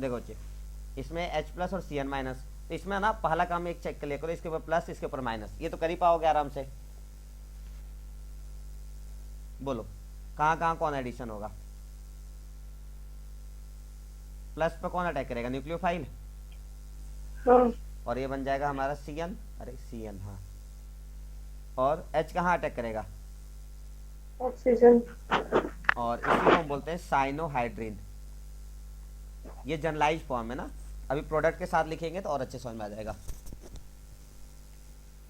देखो बच्चे, इसमें H प्लस और Cn माइनस, तो इसमें ना पहला काम एक चेक कर लिया करो, इसके ऊपर प्लस इसके ऊपर माइनस, ये तो कर ही पाओगे आराम से। बोलो कहाँ कहाँ कौन एडिशन होगा? प्लस पे कौन अटैक करेगा? न्यूक्लियोफाइल। हाँ। और ये बन जाएगा हमारा Cn, अरे Cn हाँ। और H कहाँ अटैक करेगा? ऑक्सीजन। और इसी को हम बोलते हैं साइनोहाइड्रिन। ये जनरलाइज फॉर्म है ना, अभी प्रोडक्ट के साथ लिखेंगे तो और अच्छे समझ में आ जाएगा।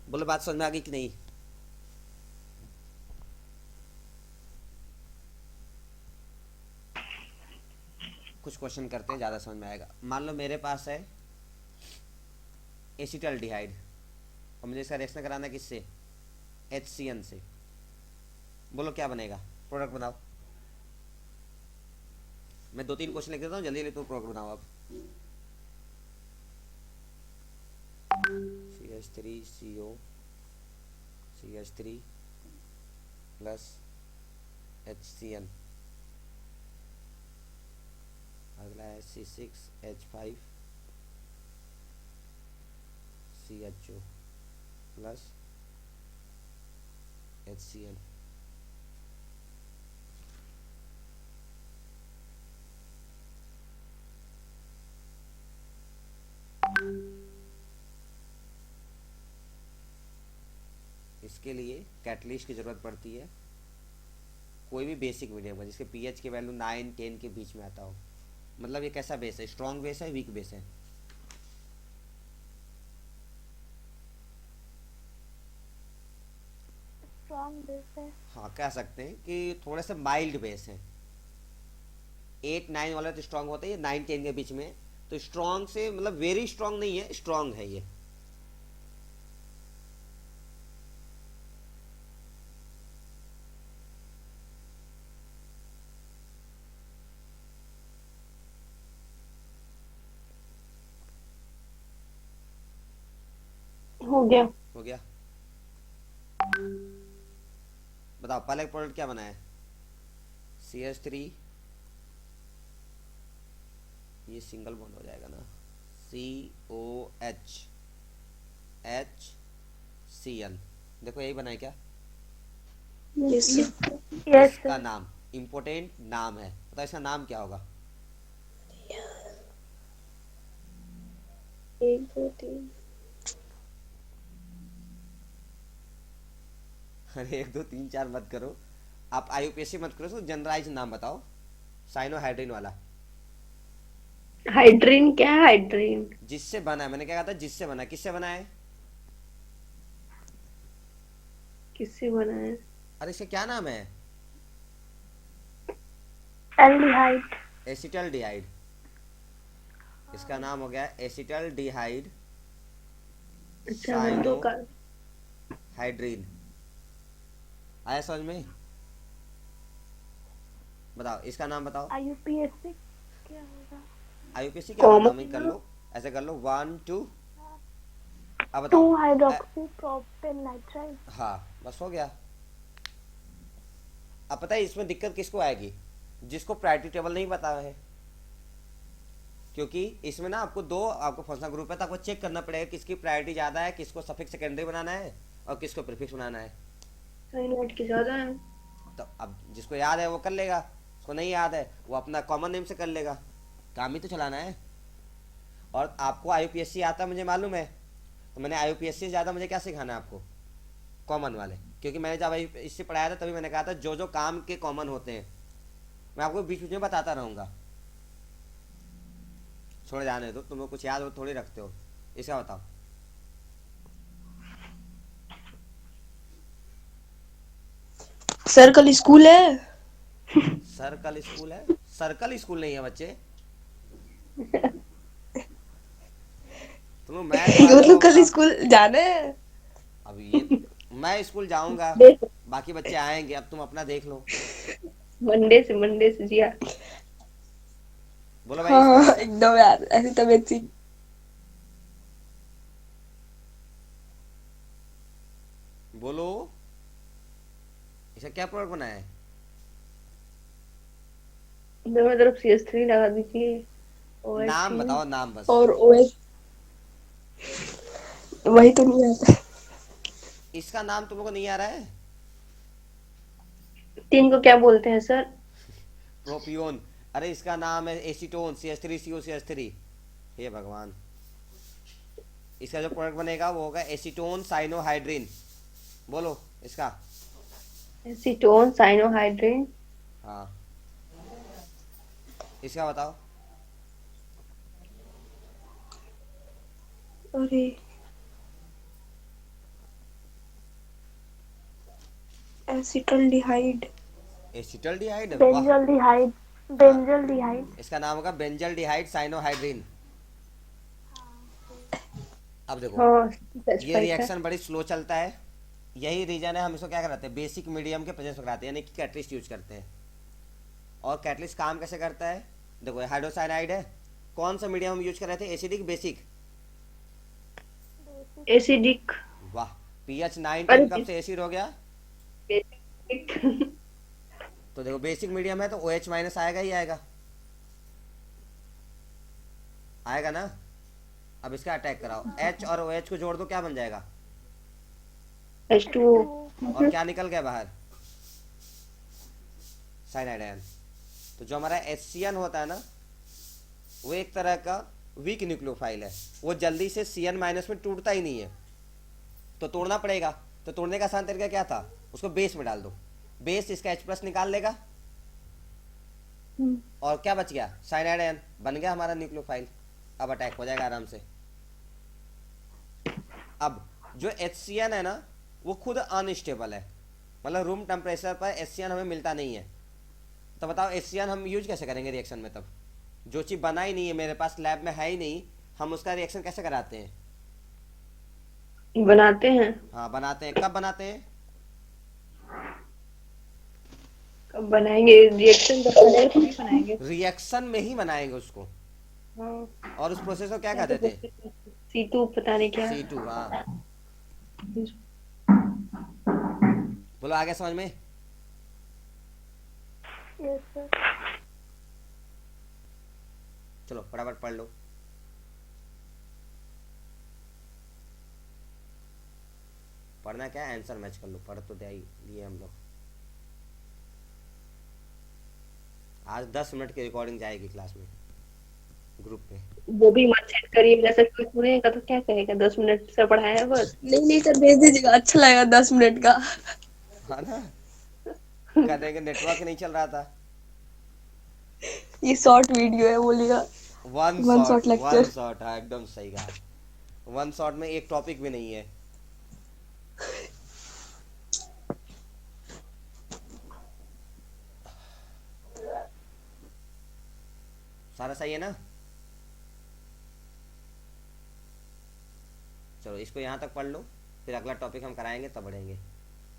बोलो बात समझ में आ गई कि नहीं? कुछ क्वेश्चन करते हैं, ज़्यादा समझ में आएगा। मान लो मेरे पास है एसिटल्डिहाइड और मुझे इसका रिएक्शन कराना है किससे? HCN से। बोलो क्या बनेगा? प्रोडक्ट बनाओ। मैं 2-3 क्वेश्चन लिख देता हूँ, जल्दी जल्दी तो प्रोडक्ट बनाओ आप। CH3CO CH3 प्लस HCN, अगला है C6H5 CHO प्लस HCN। इसके लिए कैटलिस्ट की ज़रूरत पड़ती है, कोई भी बेसिक मीडियम का जिसके पीएच की वैल्यू 9-10 के बीच में आता हो। मतलब ये कैसा बेस है? स्ट्रॉन्ग बेस है, वीक बेस है? स्ट्रॉन्ग बेस है। हाँ कह सकते हैं कि थोड़े से माइल्ड बेस है। 8-9 वाला तो स्ट्रॉन्ग होता है, ये 9-10 के बीच में। तो स्ट्रॉन्ग से मतलब वेरी स्ट्रॉन्ग नहीं है, स्ट्रॉन्ग है ये। हो गया। हो गया। बताओ पहले प्रोडक्ट क्या बना है? CH3, ये सिंगल बॉन्ड हो जाएगा ना, COH HCN। देखो यही बना है क्या? यस। यस इसका सर। नाम इम्पोर्टेंट नाम है, बताओ इसका नाम क्या होगा? 1 2 3। अरे 1 2 3 4 मत करो, आप IUPAC मत करो, तो जनरलाइज नाम बताओ साइनोहाइड्रिन वाला। हाइड्रीन क्या है? हाइड्रीन जिससे बना है, मैंने क्या कहा था? जिससे बना है, किससे बना है? किससे बना है? अरे इसका क्या नाम है? एल्डिहाइड। एसिटल्डिहाइड। इसका नाम हो गया एसिटल्डिहाइड अच्छा, मैं दो का। साइनोहाइड्रिन। आया समझ में? बताओ इसका नाम बताओ। आईयूपीएसी क्या होगा? IUPAC क्या होगा? कॉमन नाम ही कर ना। लो, ऐसे कर लो 1 2। अब टू बताओ। Hydroxy propane nitrile. हाँ बस हो गया। अब पता है इसमें दिक्कत किसको आएगी? जिसको प्रायोरिटी टेबल नहीं पता है, क्योंकि इसमें ना आपको दो आपको फंक्शनल ग्रुप है, तो आपको चेक करना पड़ेगा किसकी प्रायोरिटी ज़्यादा है, किसको सफिक्स सेकेंडरी बनाना है और किसको प्रीफिक्स बनाना है। साइनोइड की ज्यादा है। तो अब जिसको याद है वो कर लेगा, उसको नहीं याद है वो अपना कॉमन नेम से कर लेगा, काम ही तो चलाना है। और आपको IUPAC आता मुझे मालूम है, तो मैंने IUPAC से ज़्यादा मुझे क्या सिखाना है आपको? कॉमन वाले। क्योंकि मैंने जब इससे पढ़ाया था तभी मैंने कहा था जो जो काम के कॉमन होते हैं मैं आपको बीच बीच में बताता रहूँगा। छोड़ जाने दो, तुम्हें कुछ याद हो थोड़ी रखते हो। इसका बताओ। सर कल स्कूल है। सर्कल स्कूल है? सर्कल स्कूल नहीं है बच्चे, तुम मैथ वाले मतलब हो कल बताओ। स्कूल जाना है। अब ये मैं स्कूल जाऊंगा, देख, बाकी बच्चे आएंगे, अब तुम अपना देख लो। मंडे से जी हाँ। बोलो भाई हाँ इसका हाँ, आंसर। एकदम यार, ऐसी तबीयत सी। बोलो इसका क्या प्रोडक्ट बनाया है? दोनों तरफ CS3 लगा दीजिए। नाम बताओ, नाम बस। और OH वही तो नहीं आता। इसका नाम तुमको नहीं आ रहा है? तीन को क्या बोलते हैं सर? प्रोपियोन। अरे इसका नाम है एसीटोन, CH3COCH3। हे भगवान। इसका जो प्रोडक्ट बनेगा वो होगा एसीटोन साइनोहाइड्रिन। बोलो इसका। Acetone cyanohydrin. हाँ, इसका बताओ। अरे एसिटल्डिहाइड। एसिटल्डिहाइड, वाह। बेंजल्डिहाइड। हाँ, बेंजल्डिहाइड। इसका नाम होगा बेंजल्डिहाइड साइनोहाइड्रिन। अब देखो, हाँ सच ये पाई था। रिएक्शन बड़ी स्लो चलता है। यही रीजन है हम इसको क्या कराते हैं, बेसिक मीडियम के प्रेजेंस में कराते हैं, यानी कि कैटलिस्ट यूज करते हैं। और कैटलिस्ट काम कैसे करता है, देखो ये हाइड्रोसाइनाइड है। कौन सा मीडियम हम यूज कर रहे थे, एसिडिक बेसिक? एसिडिक। वाह। पीएच 19 अरे कब से एसिड हो गया? बेसिक। तो देखो बेसिक मीडियम है तो OH माइनस आएगा ही आएगा, आएगा ना। अब इसका अटैक कराओ, H और OH को जोड़ दो, क्या बन जाएगा? H2O। और क्या निकल गया बाहर? Cyanide ion. तो जो हमारा HCN होता है ना, वो एक तरह का वीक न्यूक्लियोफाइल है। वो जल्दी से CN माइनस में टूटता ही नहीं है, तो तोड़ना पड़ेगा। तो तोड़ने का आसान तरीका क्या था, उसको बेस में डाल दो, बेस इसका H+ निकाल लेगा, और क्या बच गया, साइनाइड आयन बन गया हमारा न्यूक्लियोफाइल। अब अटैक हो जाएगा आराम से। अब जो HCN है ना, वो खुद अनस्टेबल है, मतलब रूम टेम्परेचर पर HCN हमें मिलता नहीं है। तो बताओ HCN हम यूज कैसे करेंगे रिएक्शन में? तब जो चीज़ बना ही नहीं है, मेरे पास लैब में है ही नहीं, हम उसका रिएक्शन कैसे कराते हैं? बनाते हैं। हाँ बनाते हैं। कब बनाते हैं? कब बनाएंगे रिएक्शन? जब बनाएंगे तभी बनाएंगे। रिएक्शन में ही बनाएंगे उसको। हाँ। और उस प्रोसेस को क्या क्या तो कहते थे? बोलते हैं, C2 पता नहीं क्या। C2। हाँ, बोलो आगे समझ में। Yes sir. चलो फटाफट पढ़ लो। पढ़ना क्या है, आंसर मैच कर लो। पढ़ तो दे ही लिए हम लोग। आज 10 मिनट की रिकॉर्डिंग जाएगी क्लास में, ग्रुप पे। वो भी मत सेट करिए, जैसे कोई सुनेगा तो क्या कहेगा, 10 मिनट से पढ़ाया है बस। नहीं नहीं सर भेज दीजिएगा, अच्छा लगेगा 10 मिनट का। हाँ ना, कहने के नेटवर्क नहीं चल रहा था। ये शॉर्ट वीडियो है बोलेगा। One one shot, shot one lecture. Shot, हाँ एकदम सही कहा। वन शॉट में एक टॉपिक भी नहीं है। सारा सही है ना? चलो इसको यहाँ तक पढ़ लो, फिर अगला टॉपिक हम कराएंगे तब बढ़ेंगे।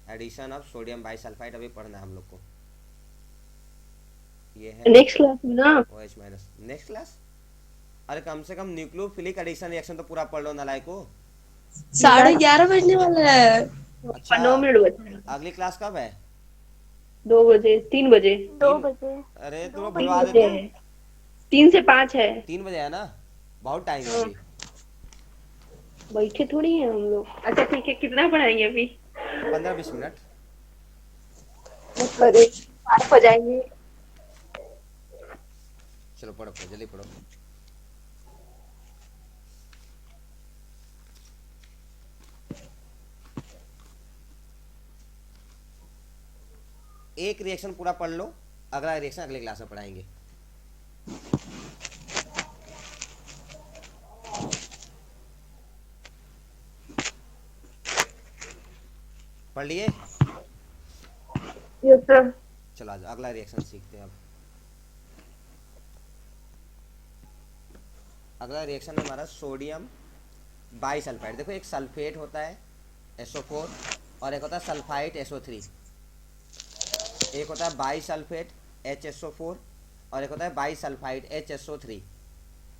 एडिशन ऑफ सोडियम बाइसल्फाइड अभी पढ़ना है हम लोग को। ये है नेक्स्ट क्लास में ना। OH minus, next class. अरे कम से कम न्यूक्लियोफिलिक एडिशन रिएक्शन तो पूरा पढ़ लो नालायको। 11:30 बजने वाला है। अच्छा, 9 मिनट बचे हैं। अगली क्लास कब है? 2 बजे 3 बजे। 2 बजे। अरे तुम 2 भुलवा 3 देते बजे हो। है। 3 से 5 है। 3 बजे है ना, बहुत टाइम है हाँ। अभी। बैठे थोड़ी है हम लोग। अच्छा ठीक है, कितना पढ़ाएंगे अभी? 15-20 मिनट। अरे 8 हो जाएंगे। चलो पढ़ो पढ़ो, जल्दी पढ़ो। एक रिएक्शन पूरा पढ़ लो, अगला रिएक्शन अगले क्लास में पढ़ाएंगे। पढ़ लिए? Yes sir. चलो आज अगला रिएक्शन सीखते हैं। अब अगला रिएक्शन है हमारा सोडियम बाइसल्फाइड। देखो एक सल्फेट होता है SO4, और एक होता है सल्फाइट SO3। एक होता है बाइसल्फेट HSO4, और एक होता है बाइसल्फाइड HSO3।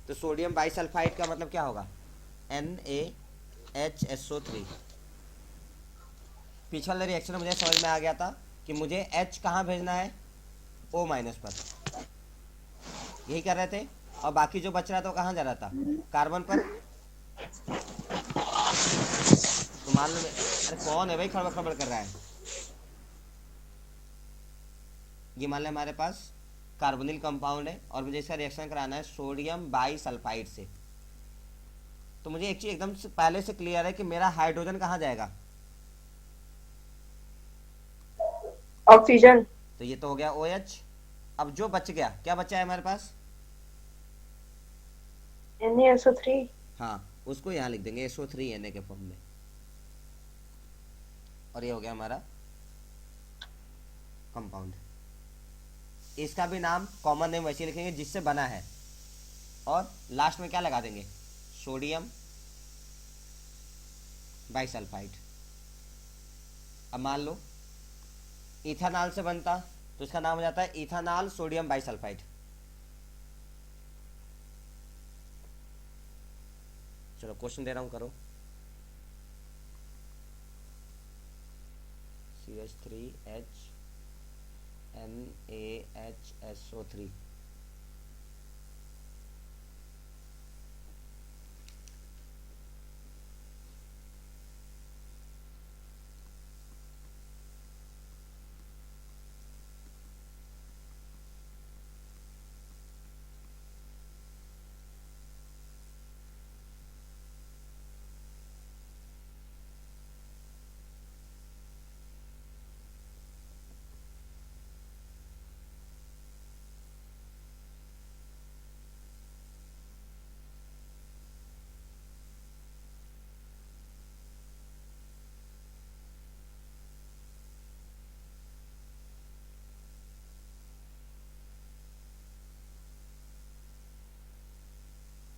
तो सोडियम बाइसल्फाइड का मतलब क्या होगा, NaHSO3। पिछले रिएक्शन में मुझे समझ में आ गया था कि मुझे H कहाँ भेजना है, O- पर, यही कर रहे थे। और बाकी जो बच रहा था वो कहाँ जा रहा था, कार्बन पर। तो मान लो अरे कौन है भाई खड़बड़ खड़बड़ कर रहा है। ये मान लो हमारे पास कार्बोनिल कंपाउंड है और मुझे इसका रिएक्शन कराना है सोडियम बाईसल्फाइड से। तो मुझे एक चीज एकदम से पहले से क्लियर है कि मेरा हाइड्रोजन कहाँ जाएगा, ऑक्सीजन। तो ये तो हो गया OH। अब जो बच गया, क्या बचा है हमारे पास, Na-SO3। हाँ उसको यहाँ लिख देंगे SO3 Na के फॉर्म में। और ये हो गया हमारा कंपाउंड। इसका भी नाम कॉमन नेम वैसे लिखेंगे जिससे बना है, और लास्ट में क्या लगा देंगे, सोडियम बाईसल्फाइड। अब मान लो इथेनॉल से बनता तो इसका नाम हो जाता है इथेनॉल सोडियम बाईसल्फाइड। चलो क्वेश्चन दे रहा हूं, करो। CH3HNaHSO3।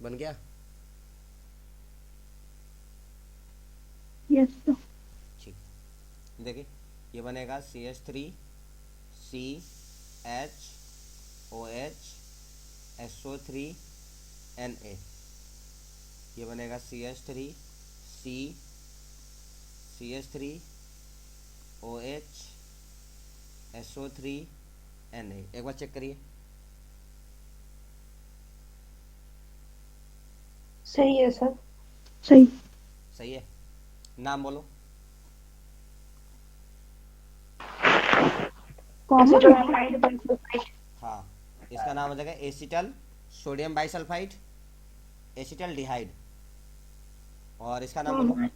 बन गया। Yes sir. ठीक, देखिए ये बनेगा CH3CHOHSO3Na। ये बनेगा CH3CHOHSO3Na। एक बार चेक करिए। सही है सर। सही। सही है। नाम बोलो। Common acetyl bisulphide. हाँ, इसका नाम हो जाएगा एसिटल सोडियम बाइसल्फाइड, एसिटल डिहाइड। और इसका नाम बोलो।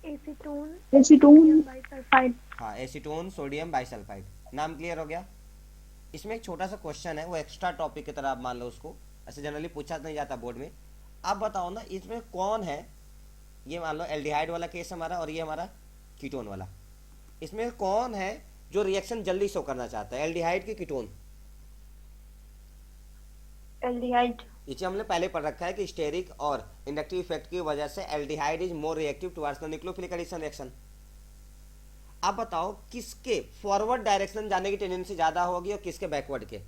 Acetone acetone. बाइसल्फाइड। हाँ, एसीटोन सोडियम बाइसल्फाइड। नाम क्लियर हो गया। इसमें एक छोटा सा क्वेश्चन है, वो एक्स्ट्रा टॉपिक की तरह आप मान लो उसको, ऐसे जनरली पूछा नहीं जाता बोर्ड में। आप बताओ ना इसमें कौन है, ये मान लो एल्डिहाइड वाला केस हमारा और ये हमारा कीटोन वाला, इसमें कौन है जो रिएक्शन जल्दी शो करना चाहता है, एल्डिहाइड की कीटोन। एल्डिहाइड। इसे हमने पहले पढ़ रखा है कि स्टेरिक और इंडक्टिव इफेक्ट की वजह से aldehyde is more reactive towards the nucleophilic addition reaction. आप बताओ किसके फॉरवर्ड डायरेक्शन जाने की टेंडेंसी ज्यादा होगी और किसके बैकवर्ड के।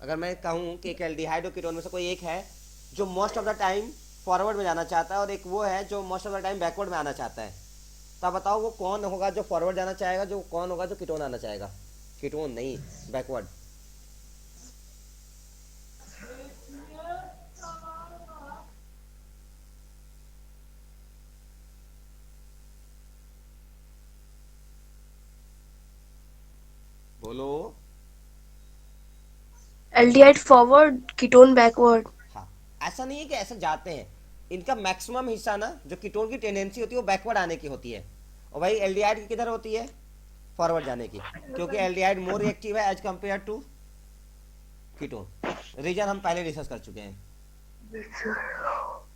अगर मैं कहूं कि एक एल्डिहाइड और कीटोन में से कोई एक है जो most of the time forward में जाना चाहता है और एक वो है जो most of the time backward में आना चाहता है, तो आप बताओ वो कौन होगा जो फॉरवर्ड जाना चाहेगा, जो कौन होगा जो कीटोन आना चाहेगा। कीटोन नहीं, बैकवर्ड। बोलो। Aldehyde forward, ketone backward. हाँ, ऐसा नहीं है कि ऐसे जाते हैं, इनका मैक्सिमम हिस्सा ना जो कीटोन की टेंडेंसी होती है वो बैकवर्ड आने की होती है, और भाई एल्डिहाइड की किधर होती है, फॉरवर्ड जाने की, क्योंकि एल्डिहाइड मोर रिएक्टिव है as compare to ketone. Reason हम पहले डिस्कस कर चुके हैं।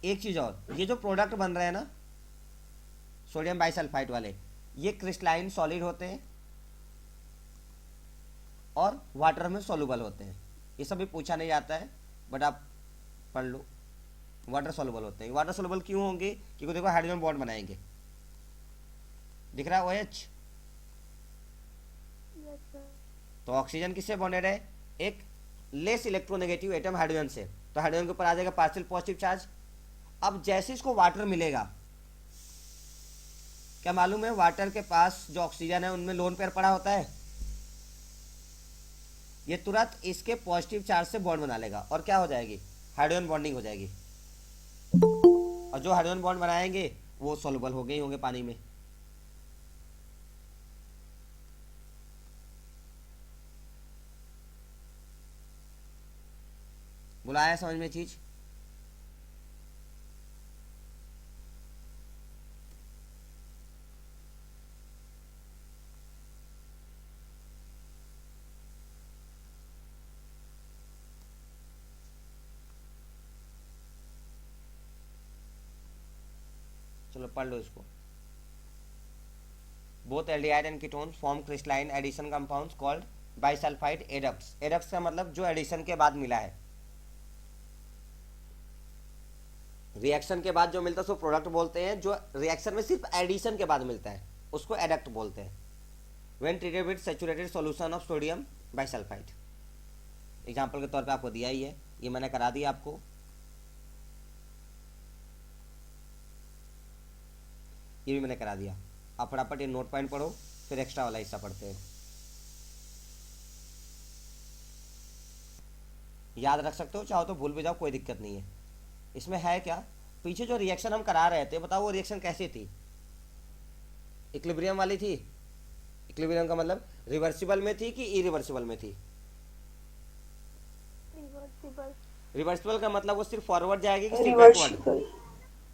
एक चीज और, ये जो प्रोडक्ट बन रहे हैं ना सोडियम बाइसल्फाइड वाले, ये क्रिस्टलाइन सॉलिड होते हैं और वाटर में सॉल्युबल होते हैं। ये सब भी पूछा नहीं जाता है बट आप पढ़ लो। वाटर सॉल्युबल होते हैं। वाटर सॉल्युबल क्यों होंगे, क्योंकि देखो हाइड्रोजन बॉन्ड बनाएंगे, दिख रहा है OH। Yes sir. तो ऑक्सीजन किससे बॉन्डेड है, एक लेस इलेक्ट्रोनेगेटिव एटम हाइड्रोजन से, तो हाइड्रोजन के ऊपर आ जाएगा पार्शियल पॉजिटिव चार्ज। अब जैसे इसको वाटर मिलेगा, क्या मालूम है वाटर के पास जो ऑक्सीजन है उनमें लोन पेयर पड़ा होता है, ये तुरंत इसके पॉजिटिव चार्ज से बॉन्ड बना लेगा और क्या हो जाएगी, हाइड्रोजन बॉन्डिंग हो जाएगी। और जो हाइड्रोजन बॉन्ड बनाएंगे वो सॉल्युबल हो गए होंगे पानी में। बुलाया समझ में चीज? चलो पढ़ लो इसको। Both aldehyde and ketones form crystalline addition compounds called bisulphide adducts. Adducts का मतलब जो एडिशन के बाद मिला है, रिएक्शन के बाद जो मिलता है उसको प्रोडक्ट बोलते हैं, जो रिएक्शन में सिर्फ एडिशन के बाद मिलता है उसको एडक्ट बोलते हैं। When treated with saturated solution of sodium bisulphide. Example के तौर पे आपको दिया ही है, ये मैंने करा दिया आपको। ये भी मैंने करा दिया। आप फटाफट ये नोट पॉइंट पढ़ो, फिर एक्स्ट्रा वाला हिस्सा पढ़ते हैं। याद रख सकते हो, चाहो तो भूल भी जाओ, कोई दिक्कत नहीं है। इसमें है क्या, पीछे जो रिएक्शन हम करा रहे थे, बताओ वो रिएक्शन कैसी थी? इक्विलिब्रियम वाली थी। इक्विलिब्रियम का मतलब रिवर्सिबल में थी कि इरिवर्सिबल में थी? रिवर्सिबल। रिवर्सिबल का मतलब वो सिर्फ फॉरवर्ड जाएगी कि सिर्फ बैकवर्ड?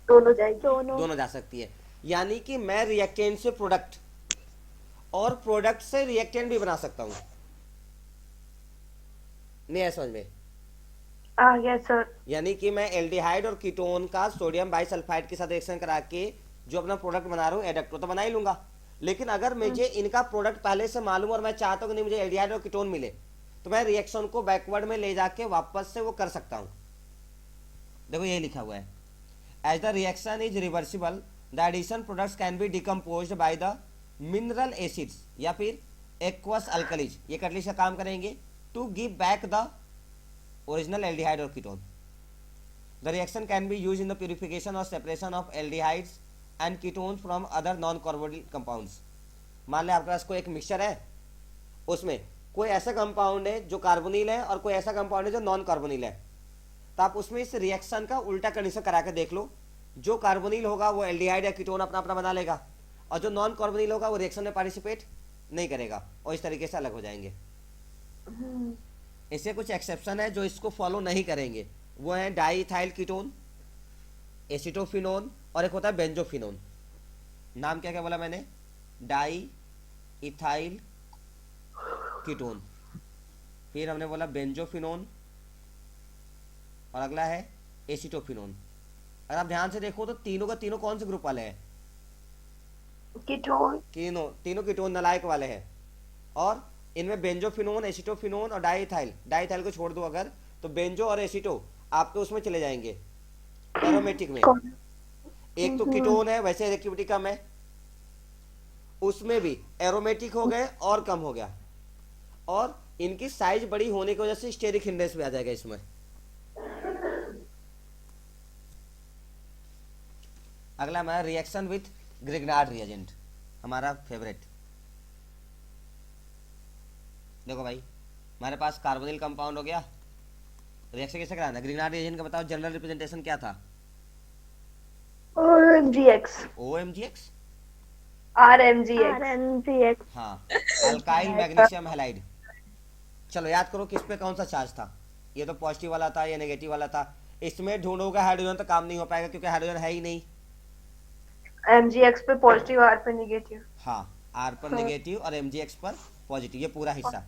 दोनों जाएगी। दोनों जा सकती है। यानी कि मैं रिएक्टेंट से प्रोडक्ट और प्रोडक्ट से रिएक्टेंट भी बना सकता हूं। नहीं है समझ में? आ गया सर। यानी कि मैं एल्डिहाइड और कीटोन का सोडियम बाइसल्फाइड के साथ रिएक्शन करा के जो अपना प्रोडक्ट बना रहा हूँ एडक्ट तो बना ही लूंगा। लेकिन अगर मुझे इनका प्रोडक्ट पहले से मालूम और मैं चाहता हूँ कि नहीं मुझे एल्डिहाइड और कीटोन मिले, तो मैं रिएक्शन को बैकवर्ड में ले जाके वापस से वो कर सकता हूँ। देखो यही लिखा हुआ है, as the reaction is reversible the addition products can be decomposed by the mineral acids या फिर एक्वस अल्कलीज, ये कैटलिस्ट का काम करेंगे to give back the original aldehyde और ketone. The reaction can be use in the purification और separation of aldehydes and ketones from other non carbonyl compounds. मान लें आपके पास कोई एक मिक्सचर है, उसमें कोई ऐसा कंपाउंड है जो कार्बोनिल है और कोई ऐसा कंपाउंड है जो नॉन कार्बोनिल है, तो आप उसमें इस रिएक्शन का उल्टा कंडीशन करा के देख लो। जो कार्बोनिल होगा वो एल्डिहाइड या कीटोन अपना अपना बना लेगा, और जो नॉन कार्बोनिल होगा वो रिएक्शन में पार्टिसिपेट नहीं करेगा, और इस तरीके से अलग हो जाएंगे। इससे कुछ एक्सेप्शन है जो इसको फॉलो नहीं करेंगे, वो है डाईइथाइल कीटोन, एसिटोफिनोन, और एक होता है बेंजोफिनोन। नाम क्या क्या बोला मैंने? डाई इथाइल कीटोन, फिर हमने बोला बेंजोफिनोन, और अगला है एसिटोफिनोन। अगर आप ध्यान से देखो तो तीनों का तीनों कौन से ग्रुप वाले हैं? कीटोन। तीनों कीटोन नलायक वाले हैं। और इनमें बेंजोफिनोन, एसिटोफिनोन और डाईइथाइल, डाईइथाइल को छोड़ दो अगर, तो बेंजो और एसिटो आपके उसमें चले जाएंगे एरोमेटिक में। एक तो कीटोन है, वैसे रिएक्टिविटी कम है, उसमें भी एरोमेटिक हो गए और कम हो गया, और इनकी साइज बड़ी होने की वजह से स्टेरिक हिंड्रेंस भी आ जाएगा इसमें। अगला हमारा रिएक्शन विथ ग्रिग्नार्ड रिएजेंट, हमारा फेवरेट। देखो भाई, हमारे पास कार्बोनिल कंपाउंड हो गया, रिएक्शन कैसे कराना? ग्रिग्नार्ड रिएजेंट का बताओ जनरल रिप्रेजेंटेशन क्या था? OMGX। OMGX, RMGX। RMGX। हाँ, अल्काइल मैग्नीशियम हैलाइड। चलो याद करो किस पे कौन सा चार्ज था? ये तो पॉजिटिव वाला था, ये नेगेटिव वाला था। इसमें ढूंढोगे हाइड्रोजन तो काम नहीं हो पाएगा क्योंकि हाइड्रोजन है ही नहीं। MGX पे पॉजिटिव, R पे नेगेटिव। हाँ, R पर नेगेटिव और MGX पर पॉजिटिव, ये पूरा हिस्सा।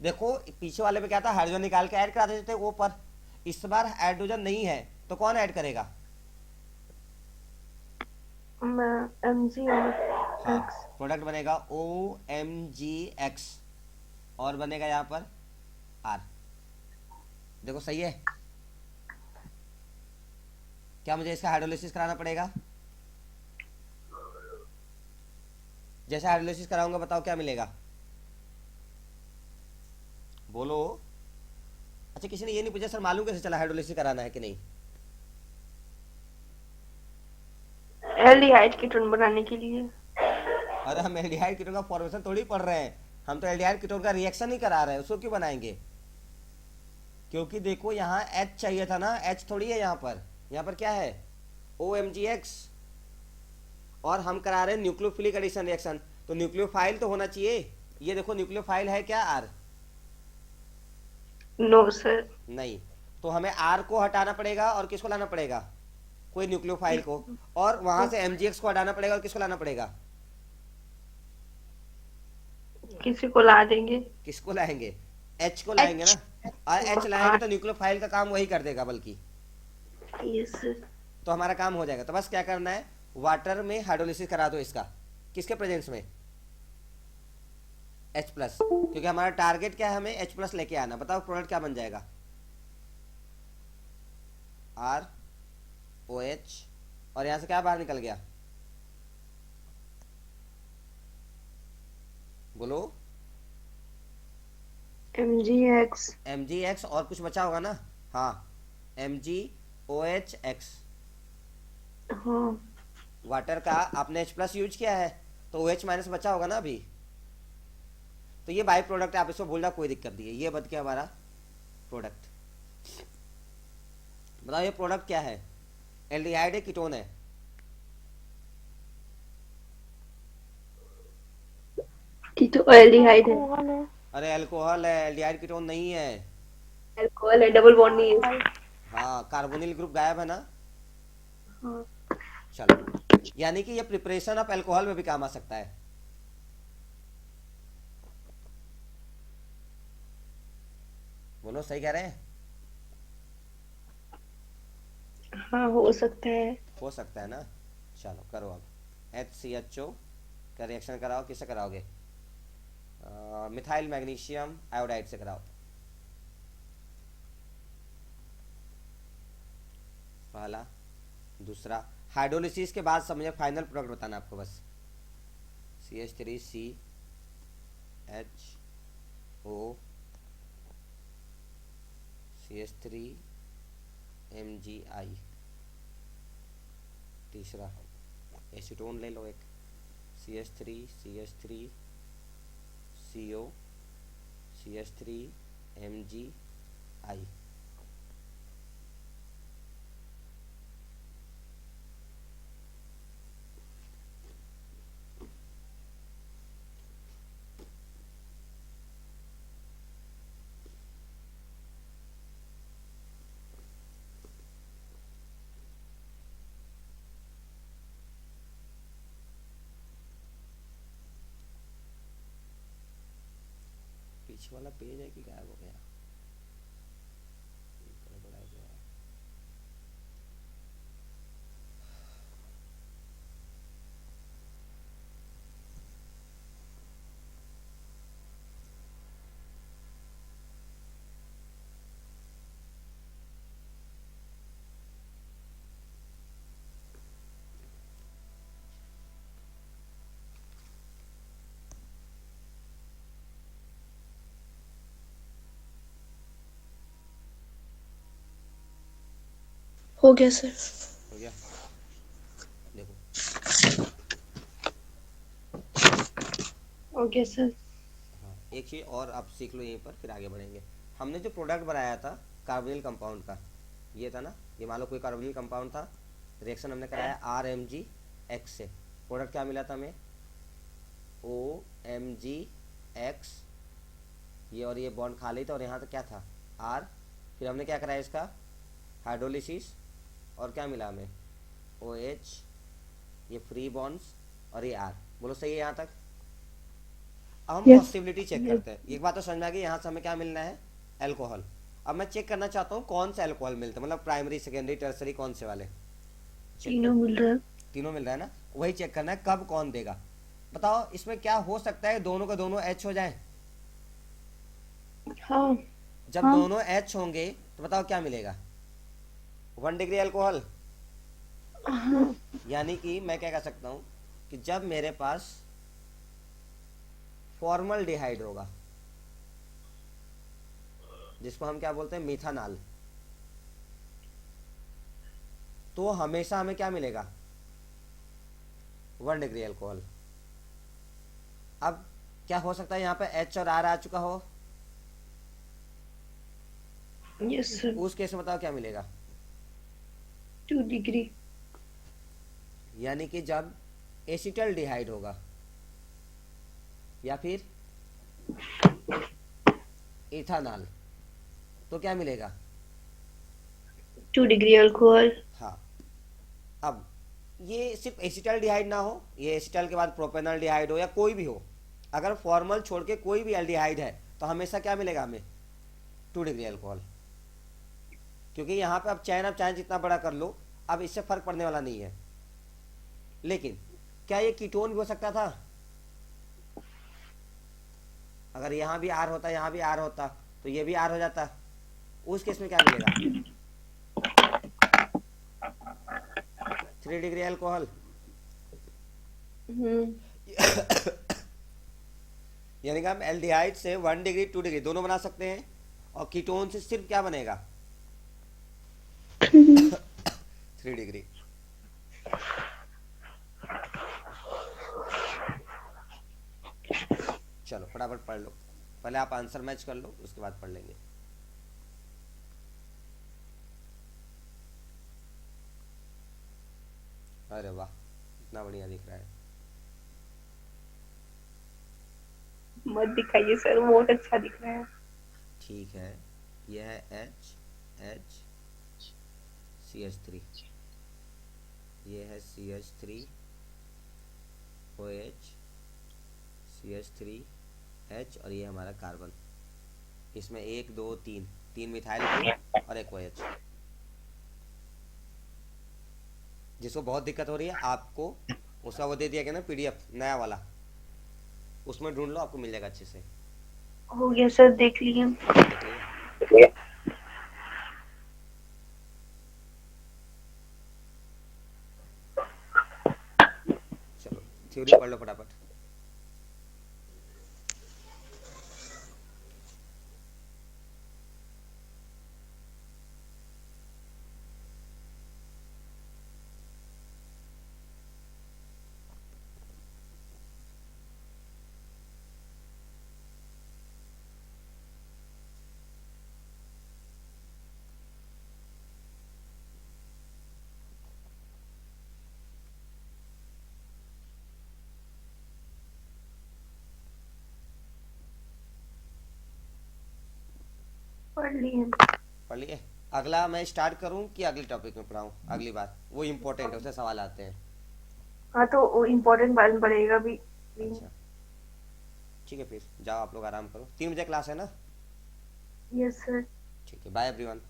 देखो पीछे वाले पे क्या था, हाइड्रोजन निकाल के ऐड करा देते थे वो पर। इस बार हाइड्रोजन नहीं है तो कौन ऐड करेगा? MGX। हाँ, प्रोडक्ट बनेगा OMGX और बनेगा यहाँ पर R। देखो सही है क्या? मुझे इसका हाइड्रोलिसिस कराना पड़ेगा। जैसे हाइड्रोलिसिस कराऊंगा बताओ क्या मिलेगा? बोलो। अच्छा, किसी ने ये नहीं पूछा सर मालूम कैसे चला हाइड्रोलिसिस कराना है कि नहीं? एल्डिहाइड कीटोन बनाने के लिए। अरे हम एल्डिहाइड कीटोन का फॉर्मेशन थोड़ी पढ़ रहे हैं, हम तो एल्डिहाइड कीटोन का रिएक्शन ही करा रहे हैं, उसको क्यों बनाएंगे? क्योंकि देखो यहाँ H चाहिए था ना, H थोड़ी है यहाँ पर क्या है? OMgX, और हम करा रहे हैं न्यूक्लियोफिलिक एडिशन रिएक्शन, तो न्यूक्लियोफाइल तो होना चाहिए। ये देखो न्यूक्लियोफाइल है क्या R? No sir. नहीं, तो हमें R को हटाना पड़ेगा और किसको लाना पड़ेगा? कोई न्यूक्लियोफाइल को, और वहां से MgX को हटाना पड़ेगा और किसको लाना पड़ेगा? किसी को ला देंगे। किसको लाएंगे? H को लाएंगे ना, और H लाएंगे तो न्यूक्लियोफाइल का काम वही कर देगा बल्कि, यस सर। तो हमारा काम हो जाएगा। तो बस क्या करना है, वाटर में हाइड्रोलिसिस करा दो इसका, किसके प्रेजेंस में? H प्लस, क्योंकि हमारा टारगेट क्या है, हमें H प्लस लेके आना। बताओ प्रोडक्ट क्या बन जाएगा? ROH, और यहां से क्या बाहर निकल गया? बोलो। MgX। और कुछ बचा होगा ना? हाँ, MgOH। हाँ वाटर का आपने H प्लस यूज किया है, तो OH माइनस बचा होगा ना अभी, तो ये बाई प्रोडक्ट है, आप इसको भूलना कोई दिक्कत नहीं है। ये बच गया हमारा प्रोडक्ट। बताओ ये प्रोडक्ट क्या है? एल्डिहाइड है, कीटोन है? कीटो एल्डिहाइड है। अल्कोहल है। अरे अल्कोहल है, एल्डिहाइड कीटोन नहीं है। अल्कोहल है, डबल बॉन्ड नहीं है। हाँ, कार्बोनिल ग्रुप गायब है ना। हाँ। चलो, यानी कि ये प्रिपरेशन ऑफ अल्कोहल में भी काम आ सकता है। बोलो, सही कह रहे हैं? हाँ हो सकता है। हो सकता है ना। चलो करो अब, HCHO का रिएक्शन कराओ। किससे कराओगे? मिथाइल मैग्नीशियम आयोडाइड से कराओ। पहला, दूसरा, हाइड्रोलिसिस के बाद सब मुझे फाइनल प्रोडक्ट बताना आपको बस। CH3CHO, CH3MgI। तीसरा एसीटोन ले लो एक, CH3CH3CO, CH3MgI। पीछे वाला पेज है कि गायब हो गया? गड़बड़ा गया। हो गया सर। हो गया? देखो, हो गया सर। हाँ, एक चीज़ और आप सीख लो यहीं पर, फिर आगे बढ़ेंगे। हमने जो प्रोडक्ट बनाया था कार्बोनिल कंपाउंड का, ये था ना, ये मान लो कोई कार्बोनिल कंपाउंड था, रिएक्शन हमने कराया RMgX से, प्रोडक्ट क्या मिला था हमें? OMgX। ये और ये बॉन्ड खाली था, और यहाँ तक क्या था? R। फिर हमने क्या कराया इसका? हाइड्रोलिसिस, और क्या मिला हमें? OH, ये फ्री बॉन्ड्स, और ये R। बोलो सही है यहाँ तक? अब हम Yes. पॉसिबिलिटी चेक करते हैं। एक बात तो समझ में आ गई, यहाँ से हमें क्या मिलना है? अल्कोहल। अब मैं चेक करना चाहता हूँ कौन से अल्कोहल मिलते हैं, मतलब प्राइमरी, सेकेंडरी, टर्सरी, कौन से वाले? तीनों मिल रहा है। तीनों मिल रहा है ना, वही चेक करना है कब कौन देगा। बताओ इसमें क्या हो सकता है, दोनों का दोनों H हो जाए? हाँ। जब हाँ। दोनों H होंगे तो बताओ क्या मिलेगा? 1 डिग्री अल्कोहल। यानी कि मैं क्या कह सकता हूँ कि जब मेरे पास फॉर्मल्डिहाइड होगा, जिसको हम क्या बोलते हैं? मिथानॉल, तो हमेशा हमें क्या मिलेगा? 1 डिग्री अल्कोहल। अब क्या हो सकता है यहाँ पे H और R आ चुका हो? Yes sir. उस केस में बताओ क्या मिलेगा? 2 डिग्री। यानी कि जब एसिटल डिहाइड होगा या फिर इथानॉल, तो क्या मिलेगा? 2 डिग्री अल्कोहल। हाँ। अब ये सिर्फ एसिटल डिहाइड ना हो, ये एसिटल के बाद प्रोपेनल डिहाइड हो या कोई भी हो, अगर फॉर्मल छोड़ के कोई भी एल्डिहाइड है तो हमेशा क्या मिलेगा हमें? 2 डिग्री अल्कोहल। क्योंकि यहाँ पे अब चाहे जितना बड़ा कर लो, अब इससे फर्क पड़ने वाला नहीं है। लेकिन क्या ये कीटोन भी हो सकता था? अगर यहाँ भी आर होता, यहाँ भी आर होता, तो ये भी आर हो जाता। उस केस में क्या मिलेगा? 3 डिग्री अल्कोहल। यानी कि हम एल्डिहाइड से 1 डिग्री 2 डिग्री दोनों बना सकते हैं, और कीटोन से सिर्फ क्या बनेगा? 3 डिग्री। चलो फटाफट पढ़ लो, पहले आप आंसर मैच कर लो, उसके बाद पढ़ लेंगे। अरे वाह, इतना बढ़िया दिख रहा है। मत दिखाइए सर, बहुत अच्छा दिख रहा है। ठीक है, यह है H CH3, ये है CH3 OH CH3H, और ये हमारा कार्बन। इसमें 1 2 3 मिथाइल ग्रुप और एक OH। जिसको बहुत दिक्कत हो रही है आपको, उसका वो दे दिया गया ना PDF नया वाला, उसमें ढूंढ लो, आपको मिल जाएगा अच्छे से। हो गया सर, देख लिए। देख लिया? चलो थ्योरी पढ़ लो फटाफट। पढ़ लिए। पढ़ लिए? अगला मैं स्टार्ट करूं कि अगले टॉपिक में पढ़ाऊं? अगली बार वो इम्पोर्टेंट है, उससे सवाल आते हैं। हाँ तो इम्पोर्टेंट बात में पड़ेगा भी। अच्छा ठीक है, फिर जाओ आप लोग आराम करो, 3 बजे क्लास है ना? Yes sir. ठीक है, बाय एवरीवन।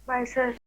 Bye sir.